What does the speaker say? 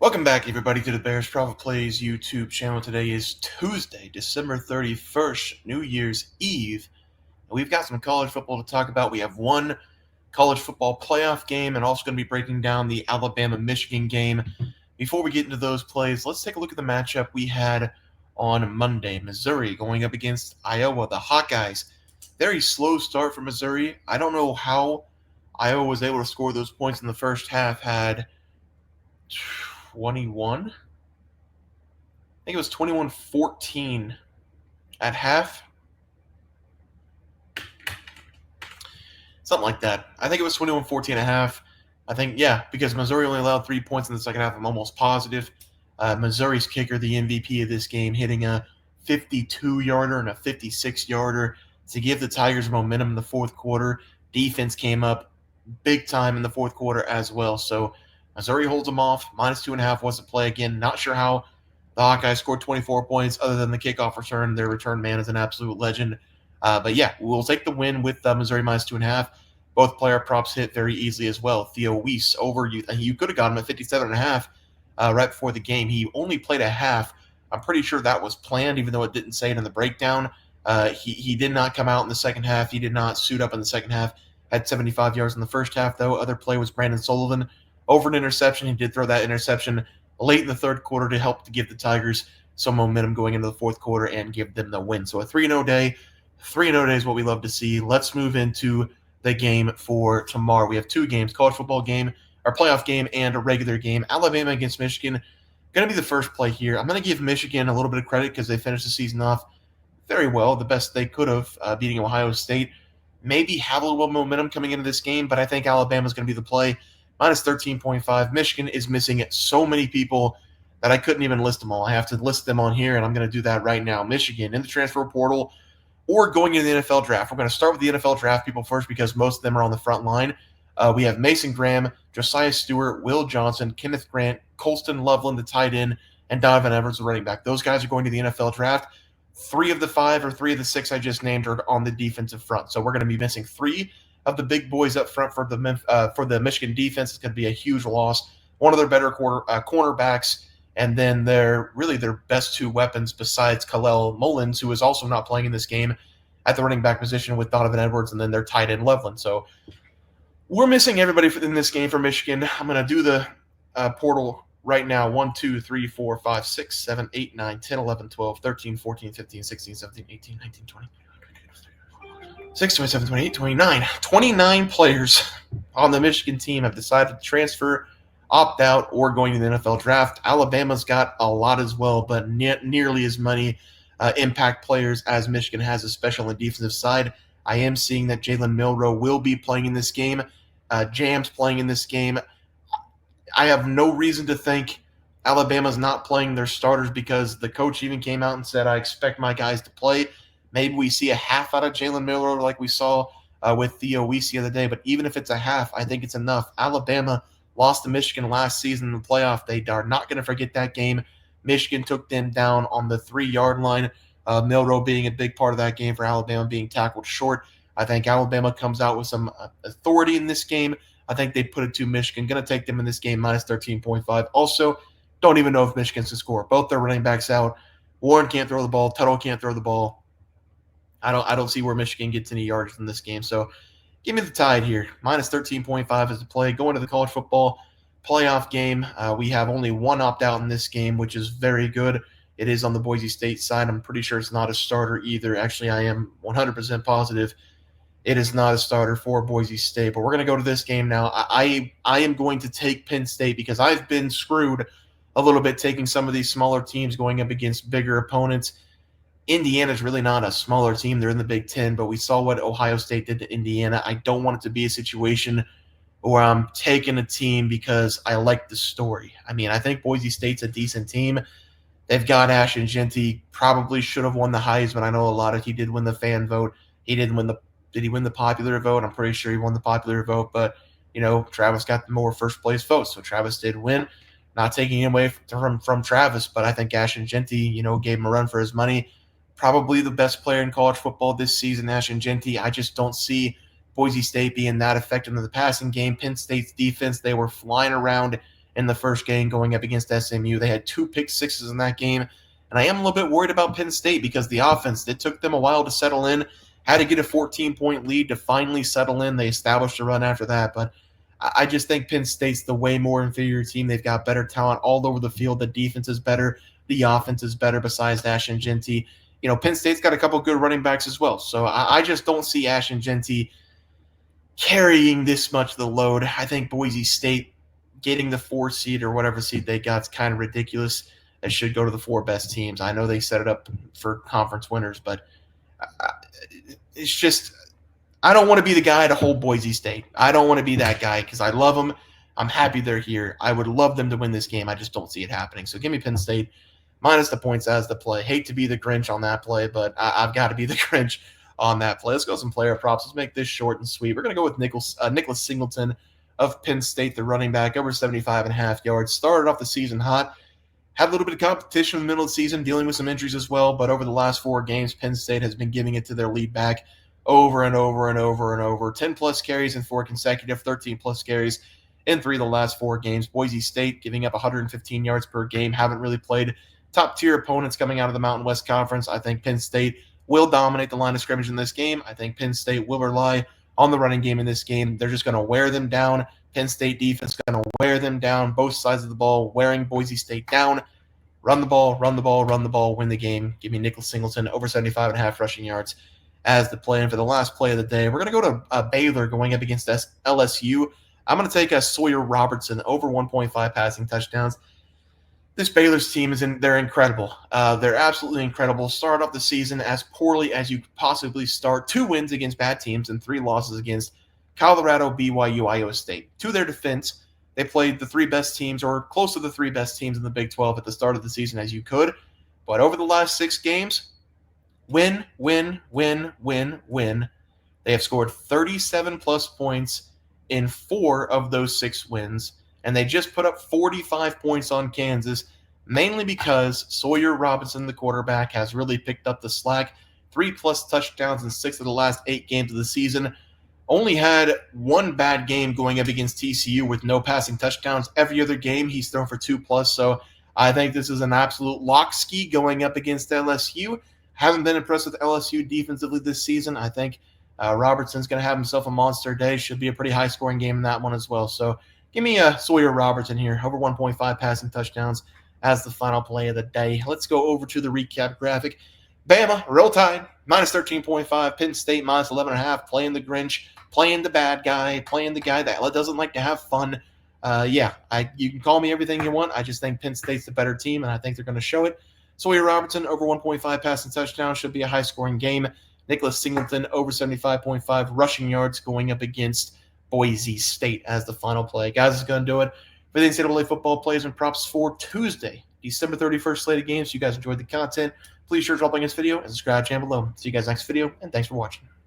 Welcome back, everybody, to the Bears Profit Plays YouTube channel. Today is Tuesday, December 31st, New Year's Eve. And we've got some college football to talk about. We have one college football playoff game and also going to be breaking down the Alabama-Michigan game. Before we get into those plays, let's take a look at the matchup we had on Monday. Missouri going up against Iowa, the Hawkeyes. Very slow start for Missouri. I don't know how Iowa was able to score those points in the first half. Had 21. I think it was 21-14 at half. Something like that. I think it was 21-14 at half. I think, because Missouri only allowed 3 points in the second half, I'm almost positive. Missouri's kicker, the MVP of this game, hitting a 52-yarder and a 56-yarder to give the Tigers momentum in the fourth quarter. Defense came up big time in the fourth quarter as well. So Missouri holds them off. -2.5 was the play again. Not sure how the Hawkeyes scored 24 points other than the kickoff return. Their return man is an absolute legend. We'll take the win with Missouri -2.5. Both player props hit very easily as well. Theo Weiss over you. You could have got him at 57.5 right before the game. He only played a half. I'm pretty sure that was planned, even though it didn't say it in the breakdown. He did not come out in the second half. He did not suit up in the second half. Had 75 yards in the first half, though. Other play was Brandon Sullivan over an interception. He did throw that interception late in the third quarter to help to give the Tigers some momentum going into the fourth quarter and give them the win. So a 3-0 day. 3-0 day is what we love to see. Let's move into the game for tomorrow. We have two games, college football game, our playoff game, and a regular game. Alabama against Michigan. Going to be the first play here. I'm going to give Michigan a little bit of credit because they finished the season off very well, the best they could have, beating Ohio State. Maybe have a little momentum coming into this game, but I think Alabama is going to be the play. -13.5. Michigan is missing so many people that I couldn't even list them all. I have to list them on here, and I'm going to do that right now. Michigan in the transfer portal or going into the NFL draft. We're going to start with the NFL draft people first because most of them are on the front line. We have Mason Graham, Josiah Stewart, Will Johnson, Kenneth Grant, Colston Loveland, the tight end, and Donovan Edwards, the running back. Those guys are going to the NFL draft. 3 of the 5 or 3 of the 6 I just named are on the defensive front. So we're going to be missing 3 of the big boys up front for the Michigan defense. It's going to be a huge loss. One of their better cornerbacks, and then their best 2 weapons besides Kalel Mullins, who is also not playing in this game at the running back position with Donovan Edwards, and then their tight end Loveland. So we're missing everybody in this game for Michigan. I'm going to do the portal right now. 1, 2, 3, 4, 5, 6, 7, 8, 9, 10, 11, 12, 13, 14, 15, 16, 17, 18, 19, 20. 6, 27, 28, 29. 29 players on the Michigan team have decided to transfer, opt out, or going to the NFL draft. Alabama's got a lot as well, but nearly as many impact players as Michigan has, especially on the defensive side. I am seeing that Jalen Milroe will be playing in this game. Jam's playing in this game. I have no reason to think Alabama's not playing their starters because the coach even came out and said, I expect my guys to play. Maybe we see a half out of Jalen Milroe like we saw with Theo Weiss the other day, but even if it's a half, I think it's enough. Alabama lost to Michigan last season in the playoff. They are not going to forget that game. Michigan took them down on the 3-yard line. Milroe being a big part of that game for Alabama, being tackled short. I think Alabama comes out with some authority in this game. I think they put it to Michigan. Going to take them in this game, -13.5. Also, don't even know if Michigan can score. Both their running backs out. Warren can't throw the ball. Tuttle can't throw the ball. I don't see where Michigan gets any yards in this game. So give me the Tide here. -13.5 is the play. Going to the college football playoff game. We have only one opt-out in this game, which is very good. It is on the Boise State side. I'm pretty sure it's not a starter either. Actually, I am 100% positive it is not a starter for Boise State. But we're going to go to this game now. I am going to take Penn State because I've been screwed a little bit taking some of these smaller teams going up against bigger opponents. Indiana's really not a smaller team. They're in the Big Ten, but we saw what Ohio State did to Indiana. I don't want it to be a situation where I'm taking a team because I like the story. I mean, I think Boise State's a decent team. They've got Ashton Jeanty, probably should have won the Heisman. I know he did win the fan vote. Did he win the popular vote? I'm pretty sure he won the popular vote, but Travis got the more first place votes, so Travis did win. Not taking it away from Travis, but I think Ashton Jeanty, gave him a run for his money. Probably the best player in college football this season, Ashton Jeanty. I just don't see Boise State being that effective in the passing game. Penn State's defense, they were flying around in the first game going up against SMU. They had 2 pick sixes in that game. And I am a little bit worried about Penn State because the offense, it took them a while to settle in, had to get a 14-point lead to finally settle in. They established a run after that. But I just think Penn State's the way more inferior team. They've got better talent all over the field. The defense is better. The offense is better besides Ashton Jeanty. Penn State's got a couple good running backs as well. So I just don't see Ashton Jeanty carrying this much of the load. I think Boise State getting the 4 seed or whatever seed they got is kind of ridiculous. It should go to the 4 best teams. I know they set it up for conference winners, but it's just I don't want to be the guy to hold Boise State. I don't want to be that guy because I love them. I'm happy they're here. I would love them to win this game. I just don't see it happening. So give me Penn State minus the points as the play. Hate to be the Grinch on that play, but I've got to be the Grinch on that play. Let's go some player props. Let's make this short and sweet. We're going to go with Nicholas Singleton of Penn State, the running back, over 75.5 yards. Started off the season hot. Had a little bit of competition in the middle of the season, dealing with some injuries as well, but over the last 4 games, Penn State has been giving it to their lead back over and over and over and over. 10-plus carries in 4 consecutive, 13-plus carries in 3 of the last 4 games. Boise State giving up 115 yards per game. Haven't really played top-tier opponents coming out of the Mountain West Conference. I think Penn State will dominate the line of scrimmage in this game. I think Penn State will rely on the running game in this game. They're just going to wear them down. Penn State defense is going to wear them down, both sides of the ball, wearing Boise State down. Run the ball, run the ball, run the ball, win the game. Give me Nicholas Singleton over 75.5 rushing yards as the play. And for the last play of the day, we're going to go to Baylor going up against LSU. I'm going to take Sawyer Robertson over 1.5 passing touchdowns. This Baylor's team they're incredible. They're absolutely incredible. Started off the season as poorly as you could possibly start. 2 wins against bad teams and 3 losses against Colorado, BYU, Iowa State. To their defense, they played the 3 best teams or close to the 3 best teams in the Big 12 at the start of the season as you could. But over the last 6 games, win, win, win, win, win. They have scored 37-plus points in 4 of those 6 wins. And they just put up 45 points on Kansas, mainly because Sawyer Robinson, the quarterback, has really picked up the slack. 3-plus touchdowns in 6 of the last 8 games of the season. Only had 1 bad game going up against TCU with no passing touchdowns. Every other game, he's thrown for 2-plus. So I think this is an absolute lock ski going up against LSU. Haven't been impressed with LSU defensively this season. I think Robertson's going to have himself a monster day. Should be a pretty high-scoring game in that one as well. So give me Sawyer Robertson here, over 1.5 passing touchdowns as the final play of the day. Let's go over to the recap graphic. Bama, Roll Tide, minus 13.5. Penn State, minus 11.5. Playing the Grinch, playing the bad guy, playing the guy that doesn't like to have fun. You can call me everything you want. I just think Penn State's the better team, and I think they're going to show it. Sawyer Robertson, over 1.5 passing touchdowns. Should be a high-scoring game. Nicholas Singleton, over 75.5 rushing yards going up against Boise State as the final play. Guys, this is going to do it for the NCAA football plays and props for Tuesday, December 31st slate of games. If you guys enjoyed the content, please sure to drop a like on this video and subscribe to the channel below. See you guys next video, and thanks for watching.